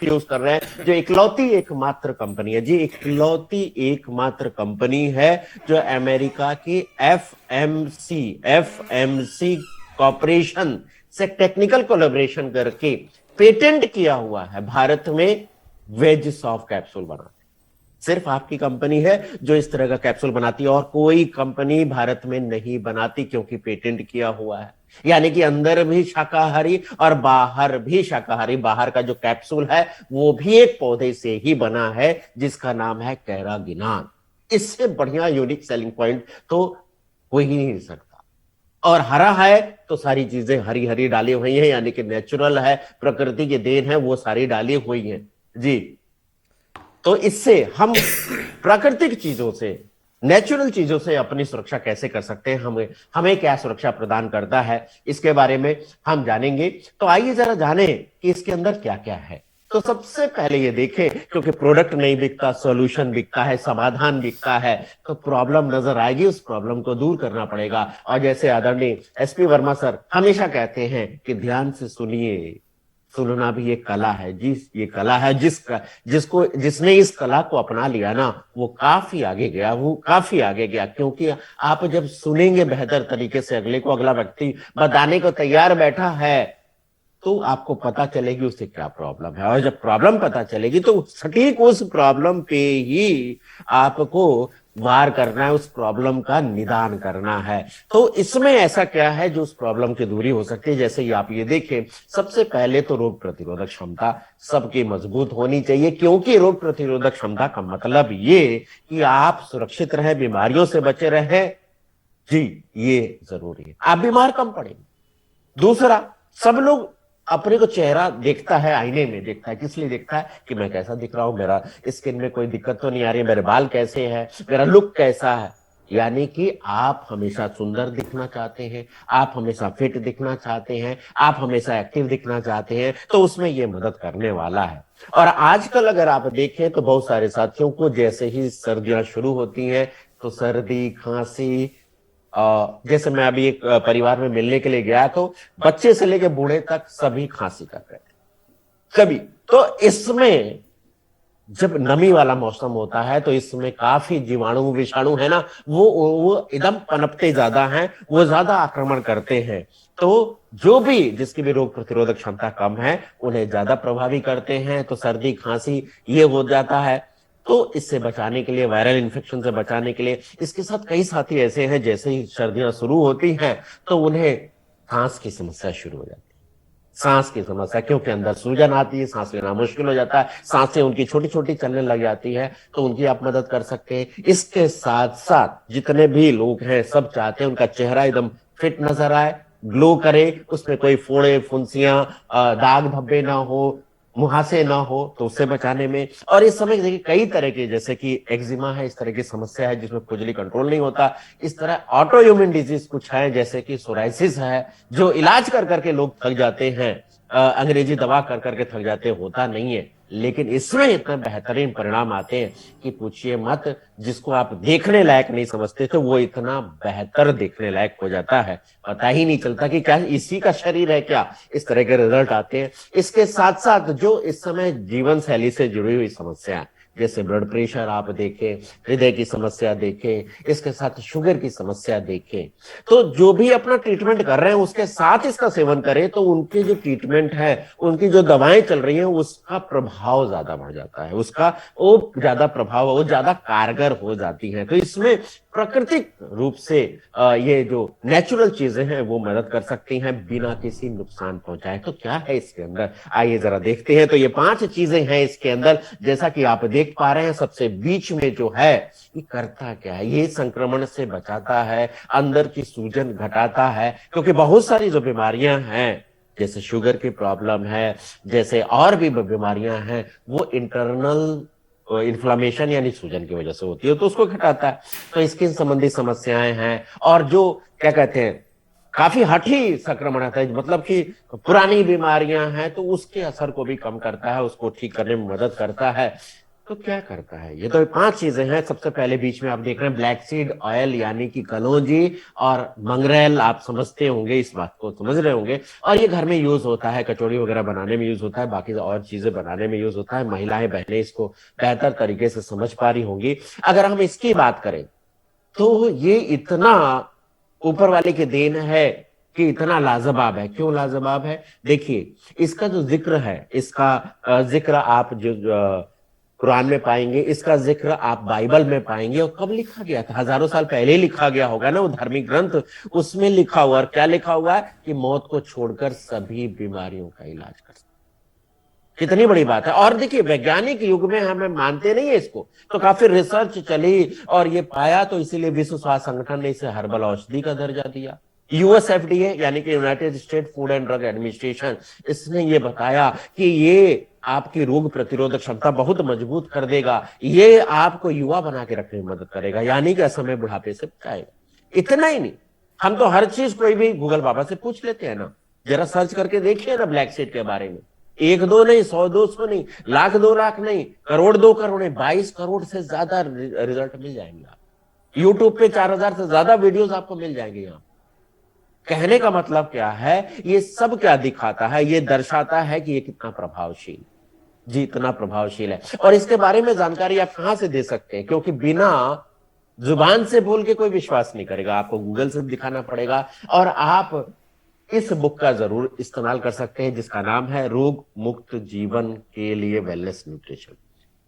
Product use कर रहे हैं, जो इकलौती एकमात्र कंपनी है जी, इकलौती एकमात्र कंपनी है जो अमेरिका की एफएमसी कॉर्पोरेशन से टेक्निकल कोलैबोरेशन करके पेटेंट किया हुआ है भारत में वेज सॉफ्ट कैप्सूल बना। सिर्फ आपकी कंपनी है जो इस तरह का कैप्सूल बनाती है, और कोई कंपनी भारत में नहीं बनाती क्योंकि पेटेंट किया हुआ है। यानी कि अंदर भी शाकाहारी और बाहर भी शाकाहारी। बाहर का जो कैप्सूल है वो भी एक पौधे से ही बना है जिसका नाम है कैरागिनान। इससे बढ़िया यूनिक सेलिंग पॉइंट तो हो ही नहीं सकता। और हरा है तो सारी चीजें हरी हरी डाली हुई हैं, यानी कि नेचुरल है, प्रकृति की देन है, वो सारी डाली हुई है जी। तो इससे हम प्राकृतिक चीजों से, नेचुरल चीजों से अपनी सुरक्षा कैसे कर सकते हैं, हमें हमें क्या सुरक्षा प्रदान करता है, इसके बारे में हम जानेंगे। तो आइए जरा जानें कि इसके अंदर क्या क्या है। तो सबसे पहले ये देखें, क्योंकि प्रोडक्ट नहीं बिकता, सॉल्यूशन बिकता है, समाधान बिकता है, तो प्रॉब्लम नजर आएगी, उस प्रॉब्लम को दूर करना पड़ेगा। और जैसे आदरणीय एसपी वर्मा सर हमेशा कहते हैं कि ध्यान से सुनिए, सुनना भी एक कला है जी। ये कला है, जिसने इस कला को अपना लिया ना, वो काफी आगे गया, वो काफी आगे गया। क्योंकि आप जब सुनेंगे बेहतर तरीके से अगले को, अगला व्यक्ति बताने को तैयार बैठा है, तो आपको पता चलेगी उसे क्या प्रॉब्लम है। और जब प्रॉब्लम पता चलेगी तो सटीक उस प्रॉब्लम पे ही आपको वार करना है, उस प्रॉब्लम का निदान करना है। तो इसमें ऐसा क्या है जो उस प्रॉब्लम की दूरी हो सकती है। जैसे ही आप ये देखें, सबसे पहले तो रोग प्रतिरोधक क्षमता सबकी मजबूत होनी चाहिए, क्योंकि रोग प्रतिरोधक क्षमता का मतलब ये कि आप सुरक्षित रहें, बीमारियों से बचे रहें जी, ये जरूरी है। आप बीमार कम पड़ेंगे। दूसरा, सब लोग अपने को चेहरा देखता है, आईने में देखता है, किस लिए देखता है कि मैं कैसा दिख रहा हूं, मेरा स्किन में कोई दिक्कत तो नहीं आ रही, मेरे बाल कैसे हैं, मेरा लुक कैसा है। यानी कि आप हमेशा सुंदर दिखना चाहते हैं, आप हमेशा फिट दिखना चाहते हैं, आप हमेशा एक्टिव दिखना चाहते हैं, तो उसमें यह मदद करने वाला है। और आजकल अगर आप देखें तो बहुत सारे साथियों को जैसे ही सर्दियां शुरू होती हैं तो सर्दी, खांसी, जैसे मैं अभी एक परिवार में मिलने के लिए गया तो बच्चे से लेकर बूढ़े तक सभी खांसी कर रहे थे, सभी। तो इसमें जब नमी वाला मौसम होता है तो इसमें काफी जीवाणु विषाणु है ना, वो एकदम पनपते ज्यादा हैं, वो ज्यादा आक्रमण करते हैं। तो जो भी जिसकी भी रोग प्रतिरोधक क्षमता कम है उन्हें ज्यादा प्रभावी करते हैं। तो सर्दी, खांसी ये हो जाता है। तो इससे बचाने के लिए, वायरल इन्फेक्शन से बचाने के लिए, इसके साथ कई साथी ऐसे हैं जैसे ही सर्दियां शुरू होती हैं तो उन्हें सांस की समस्या शुरू हो जाती है। सांस की समस्या, क्योंकि अंदर सूजन आती है, सांस लेना मुश्किल हो जाता है, सांसें उनकी छोटी छोटी चलने लग जाती है, तो उनकी आप मदद कर सकते हैं। इसके साथ साथ जितने भी लोग हैं सब चाहते हैं उनका चेहरा एकदम फिट नजर आए, ग्लो करे, उसमें कोई फोड़े, फुंसियां, दाग धब्बे ना हो, मुहासे ना हो, तो उससे बचाने में। और इस समय देखिए कई तरह के, जैसे कि एक्जिमा है, इस तरह की समस्या है जिसमें खुजली कंट्रोल नहीं होता। इस तरह ऑटो इम्यून डिजीज कुछ है जैसे कि सोराइसिस है, जो इलाज कर करके लोग थक जाते हैं, अंग्रेजी दवा कर करके थक जाते हैं, होता नहीं है। लेकिन इसमें इतने बेहतरीन परिणाम आते हैं कि पूछिए मत। जिसको आप देखने लायक नहीं समझते थे वो इतना बेहतर देखने लायक हो जाता है, पता ही नहीं चलता कि क्या इसी का शरीर है क्या। इस तरह के रिजल्ट आते हैं। इसके साथ साथ जो इस समय जीवन शैली से जुड़ी हुई समस्या, जैसे ब्लड प्रेशर आप देखें, हृदय की समस्या देखें, इसके साथ शुगर की समस्या देखें, तो जो भी अपना ट्रीटमेंट कर रहे हैं उसके साथ इसका सेवन करें तो उनके जो ट्रीटमेंट है, उनकी जो दवाएं चल रही हैं, उसका प्रभाव ज्यादा बढ़ जाता है, उसका वो ज्यादा प्रभाव, वो ज्यादा कारगर हो जाती है। तो इसमें प्राकृतिक रूप से ये जो नेचुरल चीजें हैं वो मदद कर सकती हैं बिना किसी नुकसान पहुंचाए। तो क्या है इसके अंदर, आइए जरा देखते हैं। तो ये 5 चीजें हैं इसके अंदर, जैसा कि आप देख पा रहे हैं। सबसे बीच में जो है ये करता क्या है, ये संक्रमण से बचाता है, अंदर की सूजन घटाता है, क्योंकि बहुत सारी जो बीमारियां हैं जैसे शुगर की प्रॉब्लम है, जैसे और भी बीमारियां हैं, वो इंटरनल इन्फ्लामेशन यानी सूजन की वजह से होती है, तो उसको घटाता है। तो स्किन संबंधी समस्याएं हैं, और जो क्या कहते हैं काफी हठी संक्रमण आता है, मतलब कि पुरानी बीमारियां हैं, तो उसके असर को भी कम करता है, उसको ठीक करने में मदद करता है। तो क्या करता है? ये तो 5 चीजें हैं। सबसे पहले बीच में आप देख रहे हैं ब्लैक सीड ऑयल, यानी कि कलौंजी और मंगरेल। आप समझते होंगे, इस बात को समझ रहे होंगे। और ये घर में यूज होता है, कचौड़ी वगैरह बनाने में यूज होता है, बाकी और चीजें बनाने में यूज होता है। महिलाएं बहनें इसको बेहतर तरीके से समझ पा रही होंगी। अगर हम इसकी बात करें तो ये इतना ऊपर वाले की देन है कि इतना लाजवाब है। क्यों लाजवाब है? देखिए, इसका जो जिक्र है, इसका जिक्र आप जो कुरान में पाएंगे, इसका जिक्र आप बाइबल में पाएंगे। और कब लिखा गया था? हजारों साल पहले ही लिखा गया होगा ना, वो धार्मिक ग्रंथ। उसमें लिखा हुआ, और क्या लिखा हुआ है? कि मौत को छोड़कर सभी बीमारियों का इलाज कर सकते। कितनी बड़ी बात है। और देखिए, वैज्ञानिक युग में हमें मानते नहीं है इसको, तो काफी रिसर्च चली और ये पाया, तो इसीलिए विश्व स्वास्थ्य संगठन ने इसे हर्बल औषधि का दर्जा दिया। यूएसएफडीए यानी कि United state food and drug administration, इसने ये बताया कि ये आपकी रोग प्रतिरोधक क्षमता बहुत मजबूत कर देगा, ये आपको युवा बना के रखने में मदद करेगा, यानी कि असमय बुढ़ापे से बचाएगा। इतना ही नहीं, हम तो हर चीज कोई भी गूगल बाबा से पूछ लेते हैं ना। जरा सर्च करके देखिए ना ब्लैक सीड के बारे में। 1-2 नहीं, 100-200 नहीं, लाख 2 लाख नहीं, करोड़ 2 करोड़ नहीं, 22 करोड़ से ज्यादा रिजल्ट मिल जाएंगे। आप यूट्यूब पे 4000 से ज्यादा वीडियोस आपको मिल जाएंगे। यहाँ कहने का मतलब क्या है? ये सब क्या दिखाता है? ये दर्शाता है कि ये कितना प्रभावशील, जी इतना प्रभावशील है। और इसके बारे में जानकारी आप कहां से दे सकते हैं? क्योंकि बिना जुबान से बोल के कोई विश्वास नहीं करेगा, आपको गूगल से दिखाना पड़ेगा। और आप इस बुक का जरूर इस्तेमाल कर सकते हैं, जिसका नाम है रोग मुक्त जीवन के लिए वेलनेस न्यूट्रिशन।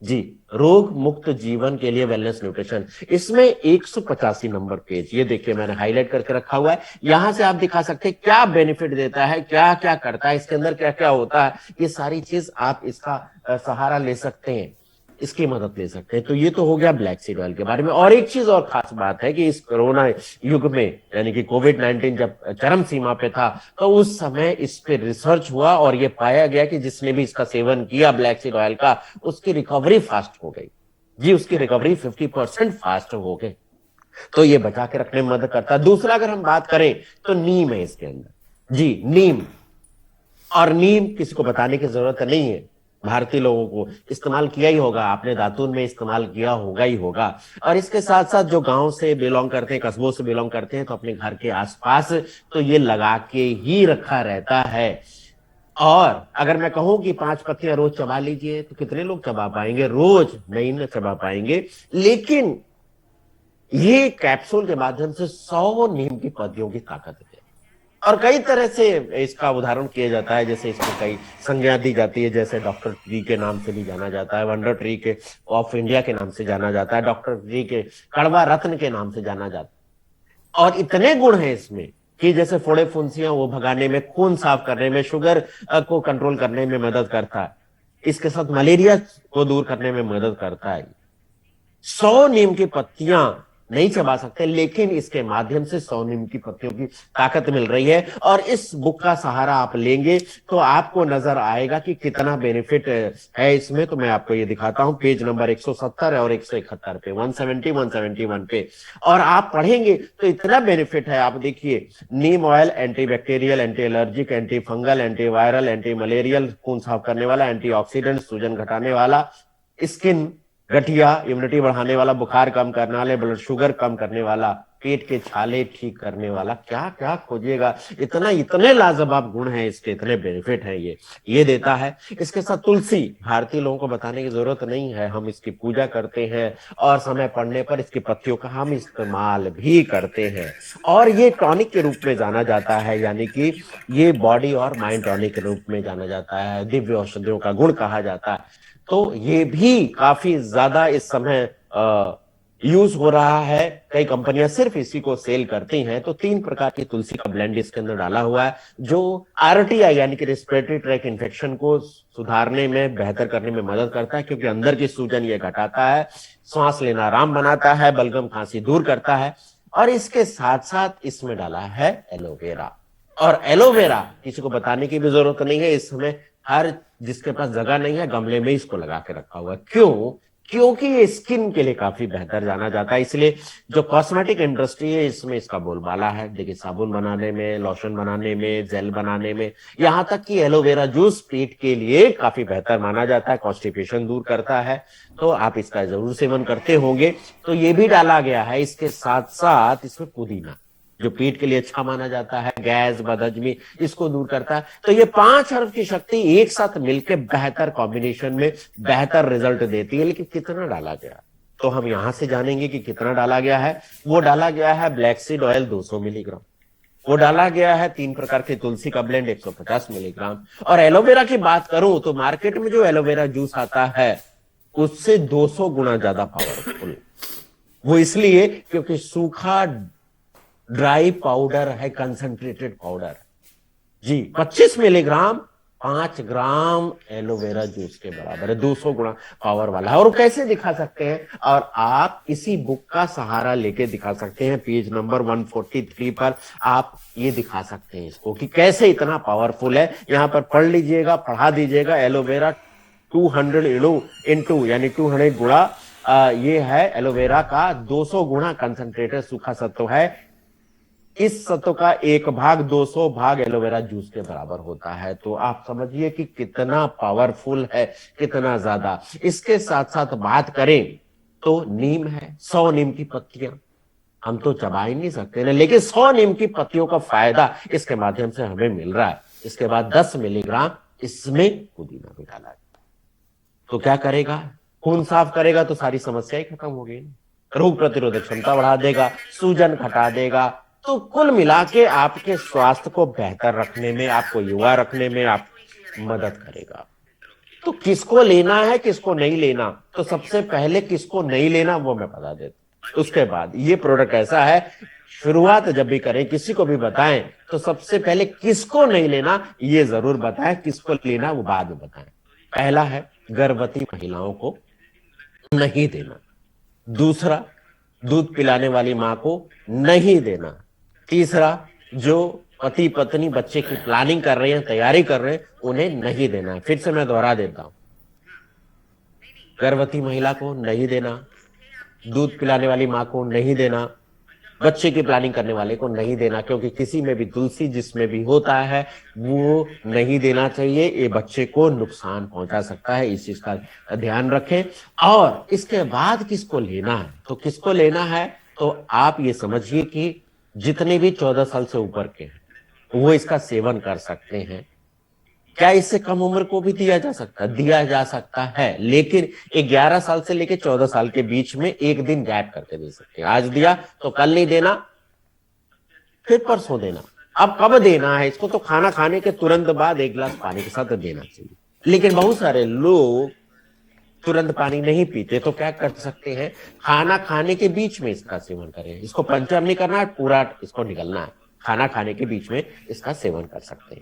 जी, रोग मुक्त जीवन के लिए वेलनेस न्यूट्रिशन। इसमें 185 नंबर पेज, ये देखिए मैंने हाईलाइट करके रखा हुआ है। यहां से आप दिखा सकते हैं क्या बेनिफिट देता है, क्या क्या करता है, इसके अंदर क्या क्या होता है। ये सारी चीज आप इसका सहारा ले सकते हैं, इसकी मदद ले सकते हैं। तो ये तो हो गया ब्लैक सीड ऑयल के बारे में। और एक चीज और खास बात है कि इस कोरोना युग में, यानी कि कोविड-19 जब चरम सीमा पे था, तो उस समय इस पे रिसर्च हुआ और ये पाया गया कि जिसने भी इसका सेवन किया ब्लैक सीड ऑयल का, उसकी रिकवरी फास्ट हो गई। जी, उसकी रिकवरी 50% फास्ट हो गई। तो ये बचा के रखने में मदद करता है। दूसरा, अगर हम बात करें तो नीम है इसके अंदर। जी, नीम। और नीम किसी को बताने की जरूरत नहीं है, भारतीय लोगों को इस्तेमाल किया ही होगा, आपने दातुन में इस्तेमाल किया होगा ही होगा। और इसके साथ साथ जो गांव से बिलोंग करते हैं, कस्बों से बिलोंग करते हैं, तो अपने घर के आसपास तो ये लगा के ही रखा रहता है। और अगर मैं कहूं कि 5 पत्तियां रोज चबा लीजिए, तो कितने लोग चबा पाएंगे? रोज नहीं न चबा पाएंगे। लेकिन ये कैप्सूल के माध्यम से 100 नीम की पत्तियों की ताकत है। और कई तरह से इसका उदाहरण किया जाता है, जैसे इसको कई संज्ञा दी जाती है, जैसे डॉक्टर ट्री के नाम से भी जाना जाता है, वंडर ट्री के ऑफ इंडिया के नाम से जाना जाता है, डॉक्टर ट्री के कड़वा रत्न के नाम से जाना जाता है। और इतने गुण हैं इसमें कि जैसे फोड़े फुंसियां वो भगाने में, खून साफ करने में, शुगर को कंट्रोल करने में मदद करता है। इसके साथ मलेरिया को दूर करने में मदद करता है। 100 नीम की पत्तियां नहीं चबा सकते, लेकिन इसके माध्यम से 100 नीम की पत्तियों की ताकत मिल रही है। और इस बुक का सहारा आप लेंगे तो आपको नजर आएगा कि कितना बेनिफिट है इसमें। तो मैं आपको ये दिखाता हूं, पेज नंबर 170 और 171 पे, 170 171 पे। और आप पढ़ेंगे तो इतना बेनिफिट है। आप देखिए, neem oil anti bacterial, anti allergic, anti fungal, anti viral, anti malarial, खून साफ करने वाला, एंटीऑक्सीडेंट, सूजन घटाने वाला, स्किन गठिया, इम्यूनिटी बढ़ाने वाला, बुखार कम करने वाले, ब्लड शुगर कम करने वाला, पेट के छाले ठीक करने वाला, क्या क्या खोजिएगा। इतना इतने लाजवाब गुण हैं इसके, इतने बेनिफिट हैं ये देता है। इसके साथ तुलसी, भारतीय लोगों को बताने की जरूरत नहीं है, हम इसकी पूजा करते हैं और समय पड़ने पर इसकी पत्तियों का हम इस्तेमाल भी करते हैं। और ये टॉनिक के रूप में जाना जाता है, यानी कि ये बॉडी और माइंड टॉनिक के रूप में जाना जाता है, दिव्य औषधियों का गुण कहा जाता है। तो ये भी काफी ज्यादा इस समय यूज हो रहा है। कई कंपनियां सिर्फ इसी को सेल करती हैं। तो 3 प्रकार की तुलसी का ब्लेंड इसके अंदर डाला हुआ है, जो आरटीआई यानी कि रेस्पिरेटरी ट्रैक इन्फेक्शन को सुधारने में, बेहतर करने में मदद करता है, क्योंकि अंदर की सूजन ये घटाता है, सांस लेना आराम बनाता है, बलगम खांसी दूर करता है। और इसके साथ साथ इसमें डाला है एलोवेरा। और एलोवेरा किसी को बताने की भी जरूरत नहीं है, इस समय हर जिसके पास जगह नहीं है, गमले में इसको लगा के रखा हुआ है। क्यों? क्योंकि ये स्किन के लिए काफी बेहतर जाना जाता है। इसलिए जो कॉस्मेटिक इंडस्ट्री है इसमें इसका बोलबाला है। देखिए, साबुन बनाने में, लोशन बनाने में, जेल बनाने में, यहाँ तक कि एलोवेरा जूस पेट के लिए काफी बेहतर माना जाता है, कॉन्स्टिपेशन दूर करता है। तो आप इसका जरूर सेवन करते होंगे। तो ये भी डाला गया है। इसके साथ साथ इसमें पुदीना, जो पेट के लिए अच्छा माना जाता है, गैस, बदहजमी, इसको दूर करता है। तो ये 5 हर्ब की शक्ति एक साथ मिलकर बेहतर कॉम्बिनेशन में बेहतर रिजल्ट देती है। लेकिन कितना डाला गया, तो हम यहां से जानेंगे कि कितना डाला गया है। वो डाला गया है ब्लैक सीड ऑयल 200 मिलीग्राम, वो डाला गया है 3 प्रकार के तुलसी का ब्लेंड 150 मिलीग्राम। और एलोवेरा की बात करूं तो मार्केट में जो एलोवेरा जूस आता है उससे 200 गुना ज्यादा पावरफुल। वो इसलिए क्योंकि सूखा ड्राई पाउडर है, कंसंट्रेटेड पाउडर। जी, 25 मिलीग्राम 5 ग्राम एलोवेरा जूस के बराबर है, 200 गुना पावर वाला है। और कैसे दिखा सकते हैं, और आप इसी बुक का सहारा लेके दिखा सकते हैं। पेज नंबर 143 पर आप ये दिखा सकते हैं इसको कि कैसे इतना पावरफुल है। यहां पर पढ़ लीजिएगा, पढ़ा दीजिएगा। एलोवेरा 200 इंटू यानी 200 गुणा ये है एलोवेरा का 200 गुणा कंसंट्रेटेड सूखा सत्व है। इस सत्व का 1/200 एलोवेरा जूस के बराबर होता है। तो आप समझिए कि कितना पावरफुल है, कितना ज्यादा। इसके साथ साथ बात करें तो नीम है, 100 नीम की पत्तियां, हम तो चबा ही नहीं सकते ना, लेकिन 100 नीम की पत्तियों का फायदा इसके माध्यम से हमें मिल रहा है। इसके बाद 10 मिलीग्राम इसमें पुदीना भी डाला है। तो क्या करेगा, खून साफ करेगा तो सारी समस्याएं खत्म हो गई। रोग प्रतिरोधक क्षमता बढ़ा देगा, सूजन घटा देगा। तो कुल मिला के आपके स्वास्थ्य को बेहतर रखने में, आपको युवा रखने में आप मदद करेगा। तो किसको लेना है, किसको नहीं लेना, तो सबसे पहले किसको नहीं लेना वो मैं बता देता हूं। उसके बाद ये प्रोडक्ट ऐसा है, शुरुआत जब भी करें, किसी को भी बताएं, तो सबसे पहले किसको नहीं लेना ये जरूर बताएं, किसको लेना वो बाद में बताएं। पहला है गर्भवती महिलाओं को नहीं देना। दूसरा, दूध पिलाने वाली मां को नहीं देना। तीसरा, जो पति पत्नी बच्चे की प्लानिंग कर रहे हैं, तैयारी कर रहे हैं, उन्हें नहीं देना है। फिर से मैं दोहरा देता हूं, गर्भवती महिला को नहीं देना, दूध पिलाने वाली मां को नहीं देना, बच्चे की प्लानिंग करने वाले को नहीं देना। क्योंकि किसी में भी तुलसी जिसमें भी होता है वो नहीं देना चाहिए, ये बच्चे को नुकसान पहुंचा सकता है। इस चीज का ध्यान रखें। और इसके बाद किसको लेना है, तो किसको लेना है, तो आप ये समझिए कि जितने भी 14 साल से ऊपर के हैं वो इसका सेवन कर सकते हैं। क्या इससे कम उम्र को भी दिया जा सकता है, लेकिन 11 साल से लेकर 14 साल के बीच में एक दिन गैप करके दे सकते हैं। आज दिया तो कल नहीं देना, फिर परसों देना। अब कब देना है इसको, तो खाना खाने के तुरंत बाद 1 गिलास पानी के साथ देना चाहिए। लेकिन बहुत सारे लोग तुरंत पानी नहीं पीते, तो क्या कर सकते हैं, खाना खाने के बीच में इसका सेवन करें। इसको पंचर नहीं करना है, पूरा इसको निगलना है। खाना खाने के बीच में इसका सेवन कर सकते हैं।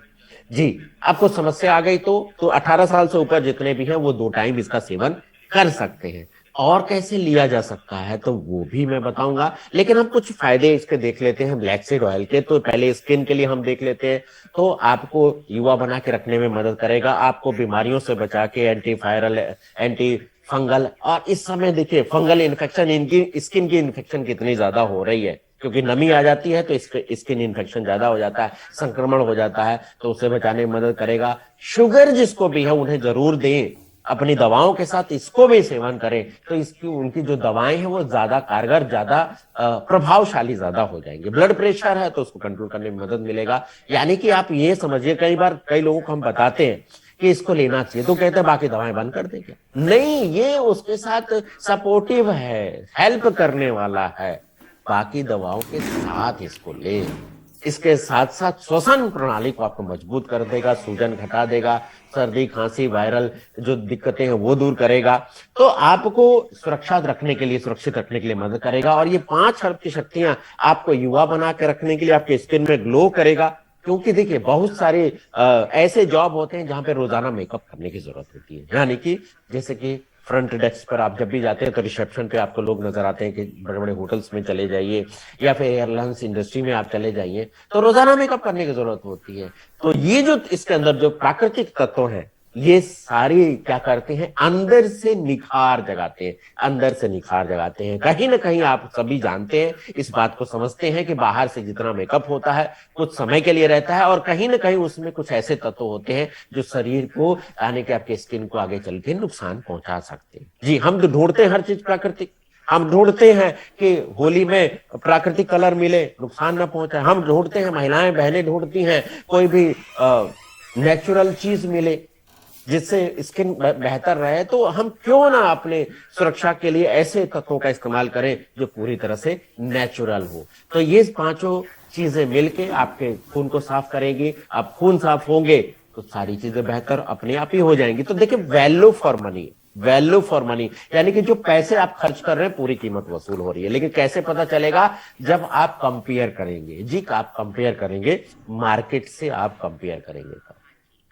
जी, आपको समस्या आ गई तो 18 साल से ऊपर जितने भी हैं वो 2 टाइम इसका सेवन कर सकते हैं। और कैसे लिया जा सकता है तो वो भी मैं बताऊंगा, लेकिन हम कुछ फायदे इसके देख लेते हैं ब्लैक सीड ऑयल के। तो पहले स्किन के लिए हम देख लेते हैं। तो आपको युवा बना के रखने में मदद करेगा, आपको बीमारियों से बचा के, एंटी वायरल, एंटी फंगल। और इस समय देखिए फंगल इन्फेक्शन, इनकी स्किन की इन्फेक्शन कितनी ज्यादा हो रही है, क्योंकि नमी आ जाती है तो स्किन इन्फेक्शन ज्यादा हो जाता है, संक्रमण हो जाता है, तो उसे बचाने में मदद करेगा। शुगर जिसको भी है उन्हें जरूर दें, अपनी दवाओं के साथ इसको भी सेवन करें, तो इसकी उनकी जो दवाएं हैं वो ज्यादा कारगर, ज्यादा प्रभावशाली ज्यादा हो जाएंगे। ब्लड प्रेशर है तो उसको कंट्रोल करने में मदद मिलेगा। यानी कि आप ये समझिए, कई बार कई लोगों को हम बताते हैं कि इसको लेना चाहिए तो कहते हैं बाकी दवाएं बंद कर देंगे। नहीं, ये उसके साथ सपोर्टिव है, हेल्प करने वाला है। बाकी दवाओं के साथ इसको ले। इसके साथ साथ श्वसन प्रणाली को आपको मजबूत कर देगा, सूजन घटा देगा, सर्दी खांसी वायरल जो दिक्कतें हैं वो दूर करेगा। तो आपको सुरक्षित रखने के लिए मदद करेगा। और ये 5 हर्ब की शक्तियां आपको युवा बना के रखने के लिए, आपके स्किन में ग्लो करेगा। क्योंकि देखिए बहुत सारे ऐसे जॉब होते हैं जहां पे रोजाना मेकअप करने की जरूरत होती है। यानी कि जैसे कि फ्रंट डेस्क पर आप जब भी जाते हैं तो रिसेप्शन पे आपको लोग नजर आते हैं कि बड़े बड़े होटल्स में चले जाइए या फिर एयरलाइंस इंडस्ट्री में आप चले जाइए, तो रोजाना मेकअप करने की जरूरत होती है। तो ये जो इसके अंदर जो प्राकृतिक तत्व है ये सारी क्या करते हैं, अंदर से निखार जगाते हैं, अंदर से निखार जगाते हैं। कहीं ना कहीं आप सभी जानते हैं, इस बात को समझते हैं कि बाहर से जितना मेकअप होता है कुछ समय के लिए रहता है, और कहीं ना कहीं उसमें कुछ ऐसे तत्व होते हैं जो शरीर को, यानी कि आपके स्किन को आगे चल के नुकसान पहुंचा सकते हैं। जी, हम तो ढूंढते हैं हर चीज प्राकृतिक, हम ढूंढते हैं कि होली में प्राकृतिक कलर मिले, नुकसान ना पहुंचाए। हम ढूंढते हैं, महिलाएं बहनें ढूंढती हैं कोई भी नेचुरल चीज मिले जिससे स्किन बेहतर रहे। तो हम क्यों ना अपने सुरक्षा के लिए ऐसे तत्वों का इस्तेमाल करें जो पूरी तरह से नेचुरल हो। तो ये पांचों चीजें मिलके आपके खून को साफ करेंगी। आप खून साफ होंगे तो सारी चीजें बेहतर अपने आप ही हो जाएंगी। तो देखिए, value for money, value for money, यानी कि जो पैसे आप खर्च कर रहे हैं पूरी कीमत वसूल हो रही है। लेकिन कैसे पता चलेगा? जब आप कंपेयर करेंगे। जी, आप कंपेयर करेंगे, मार्केट से आप कंपेयर करेंगे,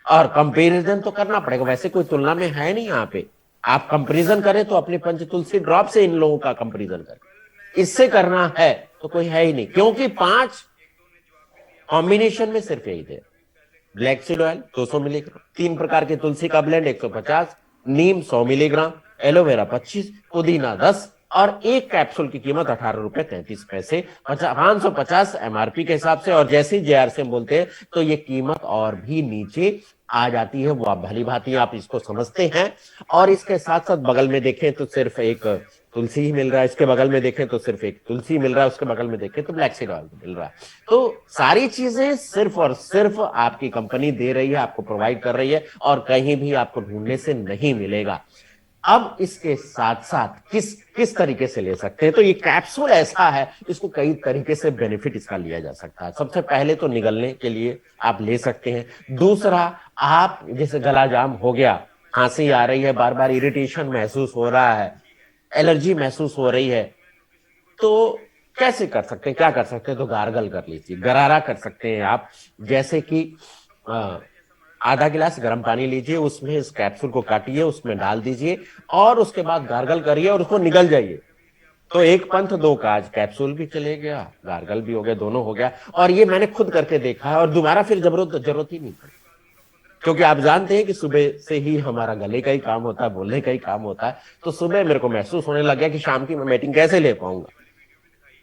और कंपैरिजन तो करना पड़ेगा, वैसे कोई तुलना में है नहीं यहाँ पे। आप कंपैरिजन करें तो अपने पंचतुलसी ड्रॉप से इन लोगों का कंपैरिजन करें, इससे करना है तो कोई है ही नहीं, क्योंकि 5 कॉम्बिनेशन में सिर्फ यही थे। ब्लैक सीड ऑयल 200 मिलीग्राम, 3 प्रकार के तुलसी का ब्लेंड 150, नीम 100 मिलीग्राम, एलोवेरा 25, पुदीना 10, और एक कैप्सूल की कीमत 18 रुपए 33 पैसे, 550 एमआरपी के हिसाब से। और जैसे ही जेआरसी हम बोलते हैं तो ये कीमत और भी नीचे आ जाती है, वो आप भली भांति आप इसको समझते हैं। और इसके साथ साथ बगल में देखें तो सिर्फ एक तुलसी ही मिल रहा है, इसके बगल में देखें तो सिर्फ एक तुलसी मिल रहा है, उसके बगल में देखें तो ब्लैक सीड ऑयल मिल रहा है। तो सारी चीजें सिर्फ और सिर्फ आपकी कंपनी दे रही है, आपको प्रोवाइड कर रही है, और कहीं भी आपको ढूंढने से नहीं मिलेगा। अब इसके साथ साथ किस किस तरीके से ले सकते हैं? तो ये कैप्सूल ऐसा है, इसको कई तरीके से बेनिफिट इसका लिया जा सकता है। सबसे पहले तो निगलने के लिए आप ले सकते हैं। दूसरा, आप जैसे गला जाम हो गया, खांसी आ रही है, बार बार इरिटेशन महसूस हो रहा है, एलर्जी महसूस हो रही है, तो कैसे कर सकते हैं, क्या कर सकते हैं? तो गार्गल कर लीजिए, गरारा कर सकते हैं आप। जैसे कि आधा गिलास गर्म पानी लीजिए, उसमें इस कैप्सूल को काटिए, उसमें डाल दीजिए, और उसके बाद गार्गल करिए और उसको निगल जाइए। तो एक पंथ दो काज, कैप्सूल भी चले गया, गार्गल भी हो गया, दोनों हो गया। और ये मैंने खुद करके देखा है, और दोबारा फिर जरूरत ही नहीं पड़ी। क्योंकि आप जानते हैं कि सुबह से ही हमारा गले का ही काम होता है, बोलने का ही काम होता है। तो सुबह मेरे को महसूस होने लग गया कि शाम की मैं मीटिंग कैसे ले पाऊंगा।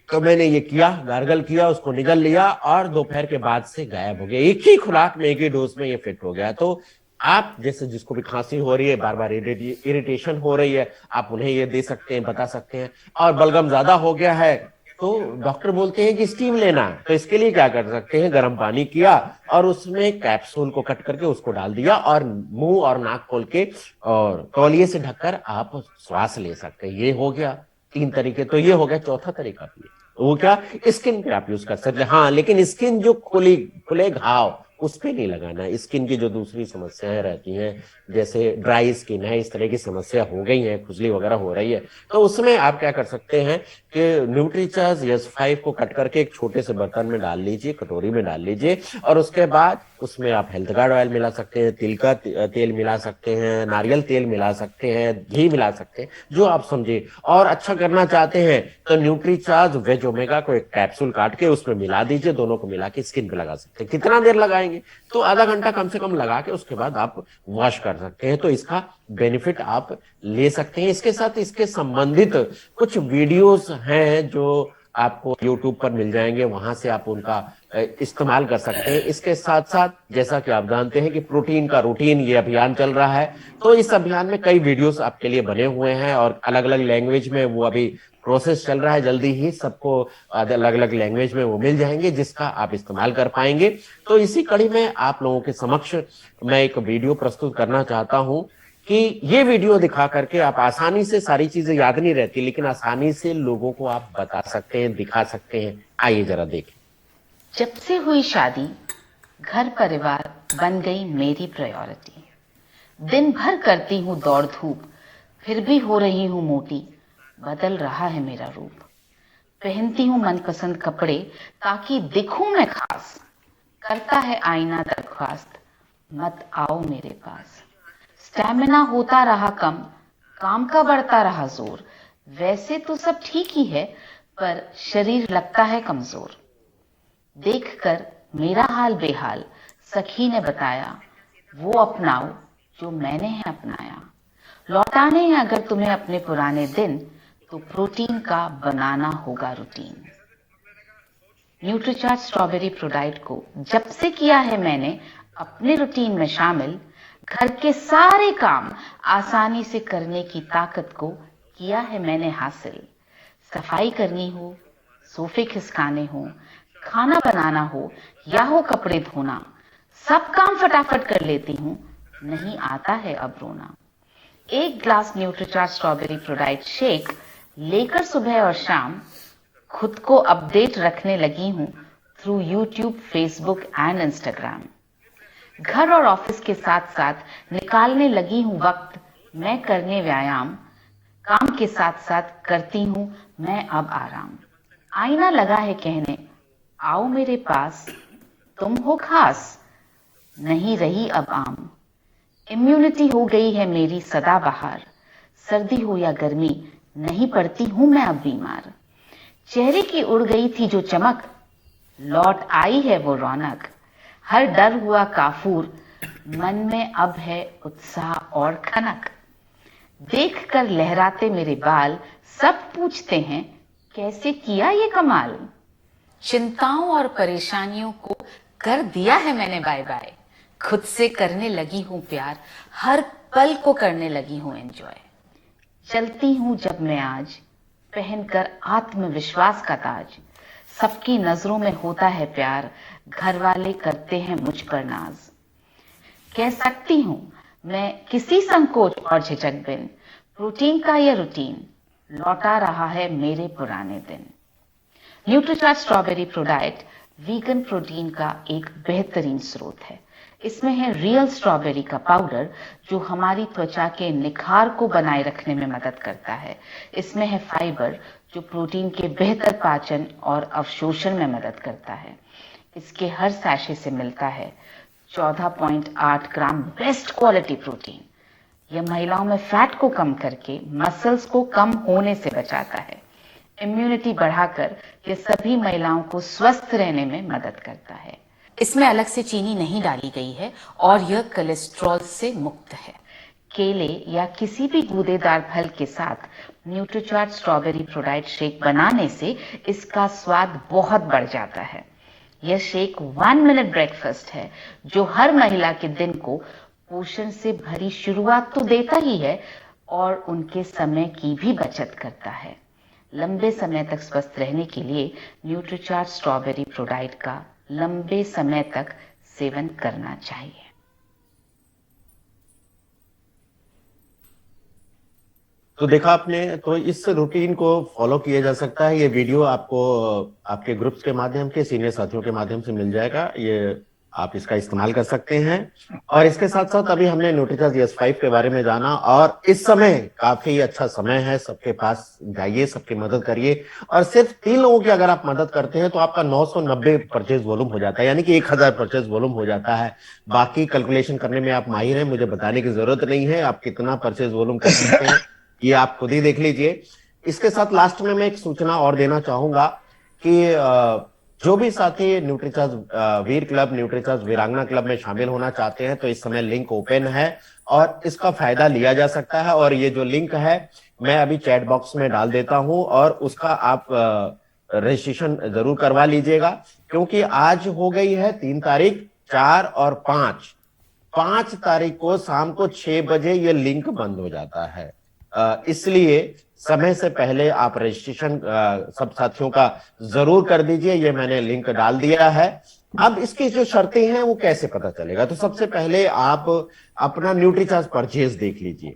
तो मैंने ये किया, गार्गल किया, उसको निगल लिया, और दोपहर के बाद से गायब हो गया। एक ही खुराक में, एक ही डोज में ये फिट हो गया। तो आप जैसे जिसको भी खांसी हो रही है, बार बार इरिटेशन हो रही है, आप उन्हें ये दे सकते हैं, बता सकते हैं। और बलगम ज्यादा हो गया है तो डॉक्टर बोलते हैं कि स्टीम लेना है। तो इसके लिए क्या कर सकते हैं? गर्म पानी किया और उसमें कैप्सूल को कट करके उसको डाल दिया, और मुंह और नाक खोल के और तौलिए से ढककर आप श्वास ले सकते हैं। ये हो गया 3 तरीके। तो ये हो गया। चौथा तरीका भी है, वो क्या? स्किन पे आप यूज कर सकते हैं। हाँ, लेकिन स्किन जो खुले घाव उस पे नहीं लगाना। स्किन की जो दूसरी समस्याएं रहती हैं, जैसे ड्राई स्किन है, इस तरह की समस्या हो गई है, खुजली वगैरह हो रही है, तो उसमें आप क्या कर सकते हैं कि न्यूट्रीचार्ज यस 5 को कट करके एक छोटे से बर्तन में डाल लीजिए, कटोरी में डाल लीजिए, और उसके बाद उसमें आप हेल्थ गार्ड ऑयल मिला सकते हैं, तिल का तेल मिला सकते हैं, नारियल तेल मिला सकते हैं, घी मिला सकते हैं, जो आप समझे। और अच्छा करना चाहते हैं तो न्यूट्रीचार्ज वेज ओमेगा को एक कैप्सूल काट के उसमें मिला दीजिए, दोनों को मिला के स्किन पे लगा सकते हैं। कितना देर लगाएंगे? तो आधा घंटा कम से कम लगा के उसके बाद आप वॉश कर सकते हैं। तो इसका बेनिफिट आप ले सकते हैं। इसके साथ इसके संबंधित कुछ वीडियोस हैं जो आपको YouTube पर मिल जाएंगे, वहां से आप उनका इस्तेमाल कर सकते हैं। इसके साथ साथ जैसा कि आप जानते हैं कि प्रोटीन का रूटीन ये अभियान चल रहा है, तो इस अभियान में कई वीडियोस आपके लिए बने हुए हैं, और अलग अलग लैंग्वेज में वो अभी प्रोसेस चल रहा है। जल्दी ही सबको अलग अलग लैंग्वेज में वो मिल जाएंगे, जिसका आप इस्तेमाल कर पाएंगे। तो इसी कड़ी में आप लोगों के समक्ष मैं एक वीडियो प्रस्तुत करना चाहता हूं कि ये वीडियो दिखा करके आप आसानी से, सारी चीजें याद नहीं रहती, लेकिन आसानी से लोगों को आप बता सकते हैं, दिखा सकते हैं। आइए जरा देखें। जब से हुई शादी, घर परिवार बन गई मेरी प्रायोरिटी। दिन भर करती हूँ दौड़ धूप, फिर भी हो रही हूँ मोटी। बदल रहा है मेरा रूप। पहनती हूँ मनपसंद कपड़े ताकि दिखूं मैं खास। करता है आईना दरख्वास्त, मत आओ मेरे पास। स्टैमिना होता रहा कम, काम का बढ़ता रहा जोर। वैसे तो सब ठीक ही है, पर शरीर लगता है कमजोर। देखकर मेरा हाल बेहाल, सखी ने बताया वो अपनाओ जो मैंने है अपनाया। लौटाने हैं अगर तुम्हें अपने पुराने दिन, तो प्रोटीन का बनाना होगा रूटीन। न्यूट्रीचार्ज स्ट्रॉबेरी प्रोडाइट को जब से किया है मैंने अपने रूटीन में शामिल, घर के सारे काम आसानी से करने की ताकत को किया है मैंने हासिल। सफाई करनी हो, सोफे खिसकाने हो, खाना बनाना हो या हो कपड़े धोना, सब काम फटाफट कर लेती हूँ, नहीं आता है अब रोना। एक glass Nutricharge strawberry ProDiet shake लेकर सुबह और शाम खुद को अपडेट रखने लगी हूँ through YouTube, Facebook and Instagram. घर और ऑफिस के साथ साथ निकालने लगी हूँ वक्त मैं करने व्यायाम, काम के साथ साथ करती हूँ मैं अब आराम। आईना लगा है कहने आओ मेरे पास, तुम हो खास, नहीं रही अब आम। इम्यूनिटी हो गई है मेरी सदा बहार, सर्दी हो या गर्मी नहीं पड़ती हूं मैं अब बीमार। चेहरे की उड़ गई थी जो चमक, लौट आई है वो रौनक। हर डर हुआ काफूर, मन में अब है उत्साह और खनक। देख कर लहराते मेरे बाल, सब पूछते हैं कैसे किया ये कमाल। चिंताओं और परेशानियों को कर दिया है मैंने बाय बाय, खुद से करने लगी हूं प्यार, हर पल को करने लगी हूं एंजॉय। चलती हूं जब मैं आज पहनकर आत्मविश्वास का ताज, सबकी नजरों में होता है प्यार, घर वाले करते हैं मुझ पर नाज। कह सकती हूं मैं किसी संकोच और झिझक बिन, प्रोटीन का यह रूटीन लौटा रहा है मेरे पुराने दिन। Nutricharge strawberry ProDiet vegan protein का एक बेहतरीन स्रोत है। इसमें है रियल स्ट्रॉबेरी का पाउडर जो हमारी त्वचा के निखार को बनाए रखने में मदद करता है। इसमें है फाइबर जो प्रोटीन के बेहतर पाचन और अवशोषण में मदद करता है। इसके हर सैशे से मिलता है 14.8 ग्राम बेस्ट क्वालिटी प्रोटीन। यह महिलाओं में फैट को कम करके मसल्स को कम होने से बचाता है। इम्यूनिटी बढ़ाकर यह सभी महिलाओं को स्वस्थ रहने में मदद करता है। इसमें अलग से चीनी नहीं डाली गई है और यह कोलेस्ट्रॉल से मुक्त है। केले या किसी भी गूदेदार फल के साथ न्यूट्रीचार्ज स्ट्रॉबेरी प्रोडाइट शेक बनाने से इसका स्वाद बहुत बढ़ जाता है। यह शेक 1 मिनट ब्रेकफास्ट है जो हर महिला के दिन को पोषण से भरी शुरुआत तो देता ही है और उनके समय की भी बचत करता है। लंबे समय तक स्वस्थ रहने के लिए न्यूट्रीचार्ज स्ट्रॉबेरी प्रोडाइट का लंबे समय तक सेवन करना चाहिए। तो देखा आपने, तो इस रूटीन को फॉलो किया जा सकता है। ये वीडियो आपको आपके ग्रुप्स के माध्यम के सीनियर साथियों के माध्यम से मिल जाएगा। ये आप इसका इस्तेमाल कर सकते हैं। और इसके साथ साथ अभी हमने न्यूट्रीचार्ज S5 के बारे में जाना, और इस समय काफी अच्छा समय है, सबके पास जाइए, सबकी मदद करिए। और सिर्फ 3 लोगों की अगर आप मदद करते हैं तो आपका 990 परचेज वॉल्यूम हो जाता है, यानी कि 1000 परचेज वॉल्यूम हो जाता है। बाकी कैलकुलेशन करने में आप माहिर हैं, मुझे बताने की जरूरत नहीं है। आप कितना परचेज वॉल्यूम कर सकते हैं ये आप खुद ही देख लीजिए। इसके साथ लास्ट में मैं एक सूचना और देना चाहूंगा कि जो भी साथी न्यूट्रीचार्ज वीर क्लब, न्यूट्रीचार्ज वीरांगना क्लब में शामिल होना चाहते हैं तो इस समय लिंक ओपन है और इसका फायदा लिया जा सकता है। और ये जो लिंक है मैं अभी चैट बॉक्स में डाल देता हूं और उसका आप रजिस्ट्रेशन जरूर करवा लीजिएगा, क्योंकि आज हो गई है 3 तारीख, 4 और 5 तारीख को शाम को 6 बजे ये लिंक बंद हो जाता है। इसलिए समय से पहले आप रजिस्ट्रेशन सब साथियों का जरूर कर दीजिए। ये मैंने लिंक डाल दिया है। अब इसकी जो शर्तें हैं वो कैसे पता चलेगा, तो सबसे पहले आप अपना न्यूट्रीचार्ज परचेज देख लीजिए।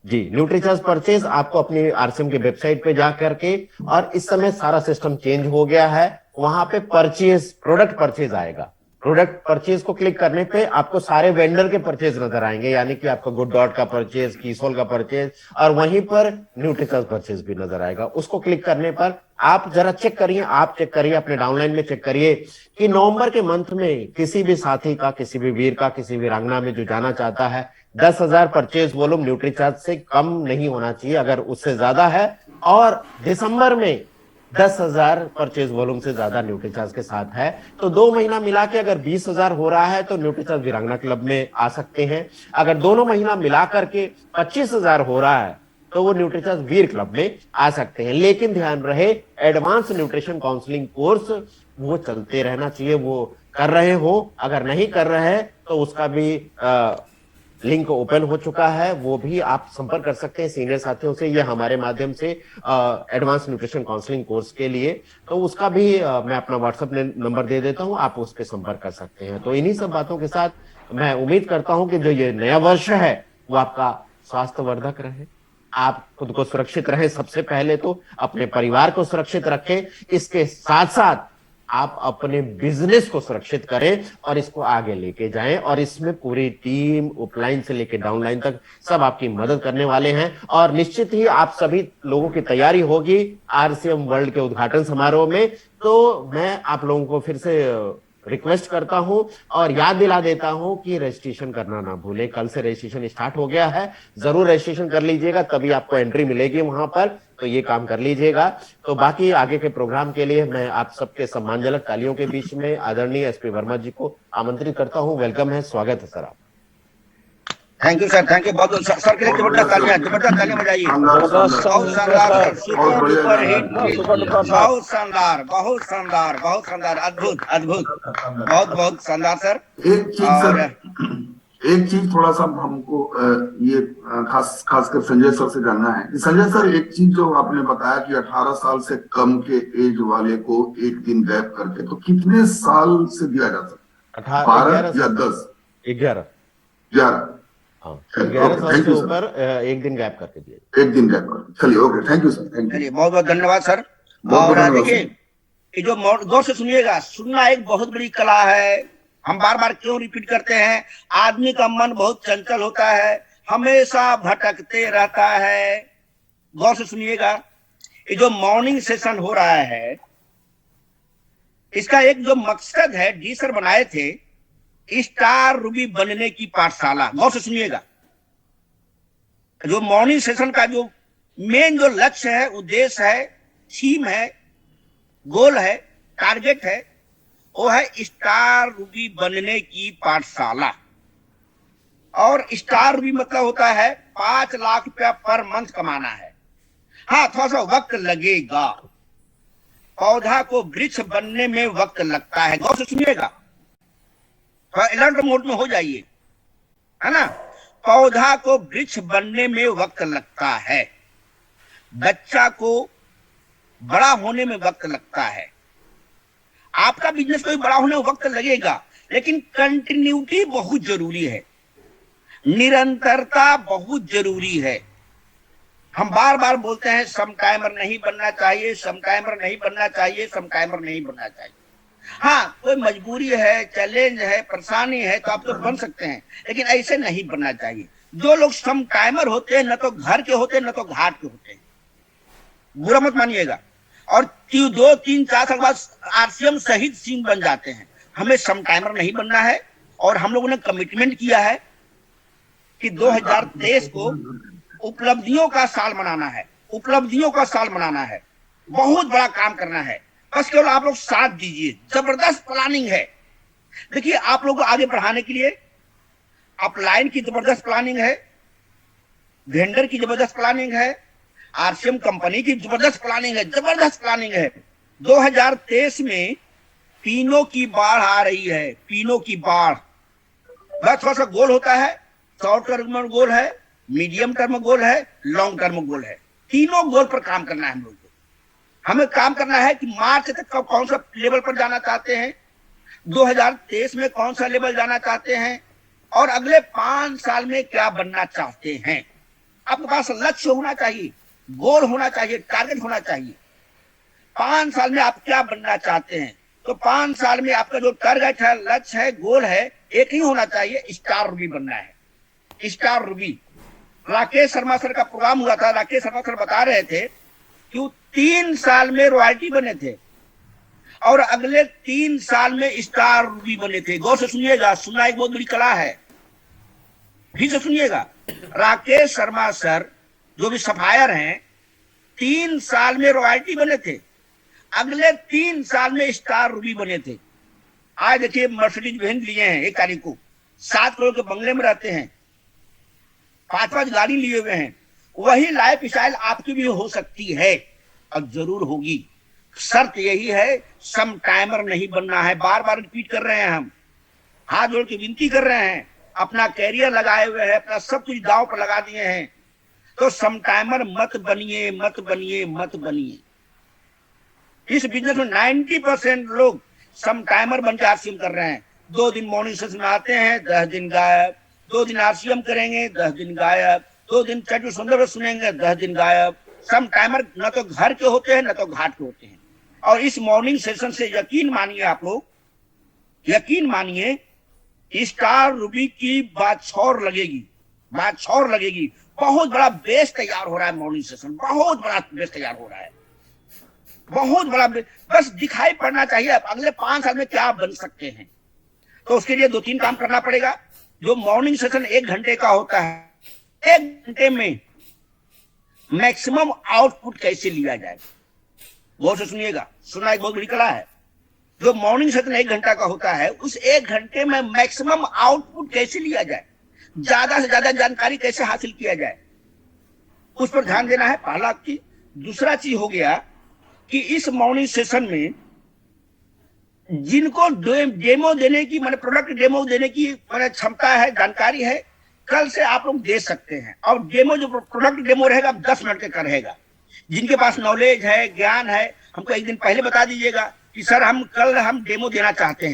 जी, न्यूट्रीचार्ज परचेज आपको अपनी आरसीएम की वेबसाइट पे जा करके, और इस समय सारा सिस्टम चेंज हो गया है, वहां पे परचेज, प्रोडक्ट परचेज आएगा। प्रोडक्ट परचेज को क्लिक करने पे आपको सारे वेंडर के परचेज नजर आएंगे, यानी कि आपको गुड डॉट का परचेज, कीसोल का परचेज, और वहीं पर न्यूट्रीचार्ज परचेज भी नजर आएगा। उसको क्लिक करने पर आप जरा चेक करिए, आप चेक करिए, अपने डाउनलाइन में चेक करिए कि नवंबर के मंथ में किसी भी साथी का, किसी भी वीर का, किसी वीरांगना में जो जाना चाहता है, 10,000 परचेज वॉल्यूम न्यूट्रीचार्ज से कम नहीं होना चाहिए। अगर उससे ज्यादा है, और दिसंबर में 10,000 परचेज वॉल्यूम से ज्यादा न्यूट्रीचार्ज के साथ है। तो 2 महीना मिला के अगर 20,000 हो रहा है तो न्यूट्रीचार्ज वीरांगना क्लब में आ सकते हैं। अगर दोनों महीना मिला करके 25,000 हो रहा है तो वो न्यूट्रीचार्ज वीर क्लब में आ सकते हैं। लेकिन ध्यान रहे, एडवांस न्यूट्रिशन काउंसलिंग कोर्स वो चलते रहना चाहिए, वो कर रहे हो। अगर नहीं कर रहे हैं तो उसका भी लिंक ओपन हो चुका है, वो भी आप संपर्क कर सकते हैं सीनियर साथियों से, ये हमारे माध्यम से एडवांस न्यूट्रिशन काउंसलिंग कोर्स के लिए। तो उसका भी मैं अपना व्हाट्सएप नंबर दे देता हूं, आप उस पर संपर्क कर सकते हैं। तो इन्हीं सब बातों के साथ मैं उम्मीद करता हूं कि जो ये नया वर्ष है वो आपका स्वास्थ्यवर्धक रहे, आप खुद को सुरक्षित रहे, सबसे पहले तो अपने परिवार को सुरक्षित रखें, इसके साथ साथ आप अपने बिजनेस को सुरक्षित करें और इसको आगे लेके जाएं। और इसमें पूरी टीम अपलाइन से लेके डाउनलाइन तक सब आपकी मदद करने वाले हैं। और निश्चित ही आप सभी लोगों की तैयारी होगी आरसीएम वर्ल्ड के उद्घाटन समारोह में। तो मैं आप लोगों को फिर से रिक्वेस्ट करता हूं और याद दिला देता हूं कि रजिस्ट्रेशन करना ना भूलें। कल से रजिस्ट्रेशन स्टार्ट हो गया है, जरूर रजिस्ट्रेशन कर लीजिएगा, तभी आपको एंट्री मिलेगी वहां पर। तो ये काम कर लीजिएगा। तो बाकी आगे के प्रोग्राम के लिए मैं आप सबके सम्मानजनक तालियों के बीच में आदरणीय एसपी वर्मा जी को आमंत्रित करता हूं। वेलकम है, स्वागत है सर। आप thank you sir, thank you बहुत बहुत सर के लिए जबरदस्त तालियां बजाइए। बहुत शानदार सर, सुपर डुपर हिट, बहुत शानदार, बहुत शानदार, बहुत शानदार, अद्भुत अद्भुत, बहुत बहुत शानदार सर। एक चीज सर, एक चीज थोड़ा सा हमको ये खासकर संजय सर से जानना है। संजय सर, एक चीज जो आपने बताया कि 18 साल से कम के एज वाले को एक दिन गैप करके, तो कितने साल से दिया जा सकता है? 12 या 10? 11 11 साल से ऊपर एक दिन गैप करके दिए, एक दिन गैप करके। चलिए, okay, thank you sir, thank you, बहुत बहुत धन्यवाद सर। और देखिए, ये जो गौर से सुनिएगा, सुनना एक बहुत बड़ी कला है। हम बार बार क्यों रिपीट करते हैं? आदमी का मन बहुत चंचल होता है, हमेशा भटकते रहता है। गौर से सुनिएगा, ये जो मॉर्निंग सेशन हो रहा है, इसका एक जो मकसद है, डी सर बनाए थे, स्टार रूबी बनने की पाठशाला। गौर से सुनिएगा, जो मॉर्निंग सेशन का जो मेन जो लक्ष्य है, उद्देश्य है, थीम है, गोल है, टारगेट है, वो है स्टार रूबी बनने की पाठशाला। और स्टार रूबी मतलब होता है 5 लाख रुपया पर मंथ कमाना है। हाँ, थोड़ा सा वक्त लगेगा, पौधा को वृक्ष बनने में वक्त लगता है। गौर से सुनिएगा, अलर्ट मोड में हो जाइए, है ना। पौधा को वृक्ष बनने में वक्त लगता है, बच्चा को बड़ा होने में वक्त लगता है। आपका बिजनेस को भी बड़ा होने में वक्त लगेगा, लेकिन कंटिन्यूटी बहुत जरूरी है, निरंतरता बहुत जरूरी है। हम बार बार बोलते हैं सम टाइमर नहीं बनना चाहिए, सम टाइमर नहीं बनना चाहिए, सम टाइमर नहीं बनना चाहिए। हाँ, कोई मजबूरी है, चैलेंज है, परेशानी है तो आप तो बन सकते हैं, लेकिन ऐसे नहीं बनना चाहिए। जो लोग सम टाइमर होते हैं, न तो घर के होते हैं, न तो घाट के होते हैं, बुरा मत मानिएगा। और 2, 3, 4 साल बाद आरसीएम सहित सीन बन जाते हैं। हमें सम टाइमर नहीं बनना है। और हम लोगों ने कमिटमेंट किया है कि 2023 को उपलब्धियों का साल मनाना है, उपलब्धियों का साल मनाना है, बहुत बड़ा काम करना है। बस केवल आप लोग साथ दीजिए, जबरदस्त प्लानिंग है। देखिए, आप लोग को आगे बढ़ाने के लिए अपलाइन की जबरदस्त प्लानिंग है, वेंडर की जबरदस्त प्लानिंग है, आरसीएम कंपनी की जबरदस्त प्लानिंग है, जबरदस्त प्लानिंग है। 2023 में पीनो की बाढ़ आ रही है, पीनो की बाढ़। बस थोड़ा सा गोल होता है, शॉर्ट टर्म गोल है, मीडियम टर्म गोल है, लॉन्ग टर्म गोल है। तीनों गोल पर काम करना है हम लोग को। हमें काम करना है कि मार्च तक कौन सा लेवल पर जाना चाहते हैं, 2023 में कौन सा लेवल जाना चाहते हैं, और अगले 5 साल में क्या बनना चाहते हैं। आपके पास लक्ष्य होना चाहिए, गोल होना चाहिए, टारगेट होना चाहिए। 5 साल में आप क्या बनना चाहते हैं, तो 5 साल में आपका जो टारगेट है, लक्ष्य है, गोल है, एक ही होना चाहिए, स्टार रूबी बनना है। Star Ruby. Rakesh Sharma sir का प्रोग्राम हुआ था, राकेश शर्मा सर बता रहे थे कि वो 3 साल में रॉयल्टी बने थे और अगले 3 साल में स्टार रूबी बने थे। गौर से सुनिएगा, सुनना एक बहुत बड़ी कला है, फिर से सुनिएगा। राकेश शर्मा सर जो भी सफायर हैं, 3 साल में रॉयल्टी बने थे अगले 3 साल में स्टार रूबी बने थे। आज देखिए मर्सिडीज बेंज लिए हैं 1 तारीख को, 7 करोड़ के बंगले में रहते हैं, 5-5 गाड़ी लिए हुए हैं। वही लाइफ स्टाइल आपकी भी हो सकती है और जरूर होगी। शर्त यही है, सम टाइमर नहीं बनना है। बार बार रिपीट कर रहे हैं, हम हाथ जोड़ के विनती कर रहे हैं। अपना कैरियर लगाए हुए हैं, अपना सब कुछ दांव पर लगा दिए हैं, तो सम टाइमर मत बनिए, मत बनिए, मत बनिए। इस बिजनेस में 90% लोग सम टाइमर बनकर आरसीएम कर रहे हैं। 2 दिन मॉर्निंग सेशन में आते हैं, 10 दिन गायब। 2 दिन आरसीएम करेंगे, 10 दिन गायब। 2 दिन चटू सुंदर सुनेंगे, 10 दिन गायब। सम टाइमर न तो घर के होते हैं न तो घाट के होते हैं। और इस मॉर्निंग सेशन से यकीन मानिए, आप लोग यकीन मानिए, स्टार रूबी की बादशाह लगेगी, बादशाह लगेगी। बहुत बड़ा बेस तैयार हो रहा है, मॉर्निंग सेशन बहुत बड़ा बेस तैयार हो रहा है, बहुत बड़ा। बस दिखाई पड़ना चाहिए अगले 5 साल में क्या बन सकते हैं। तो उसके लिए 2-3 काम करना पड़ेगा। जो मॉर्निंग सेशन 1 घंटे का होता है, 1 घंटे में मैक्सिमम आउटपुट कैसे लिया जाए, बहुत से सुनिएगा। सुनना एक बहुत बड़ी कला है। जो मॉर्निंग सेशन 1 घंटा का होता है, उस 1 घंटे में मैक्सिमम आउटपुट कैसे लिया जाए, ज्यादा से ज्यादा जानकारी कैसे हासिल किया जाए, उस पर ध्यान देना है। पहला चीज। दूसरा चीज हो गया कि इस मॉर्निंग सेशन में जिनको डेमो देने की, माने प्रोडक्ट डेमो देने की माने क्षमता है, जानकारी है, कल से आप लोग दे सकते हैं। और डेमो जो प्रोडक्ट डेमो रहेगा 10 मिनट का रहेगा। जिनके पास नॉलेज है, ज्ञान है, हमको 1 दिन पहले बता दीजिएगा कि सर हम कल डेमो देना चाहते हैं।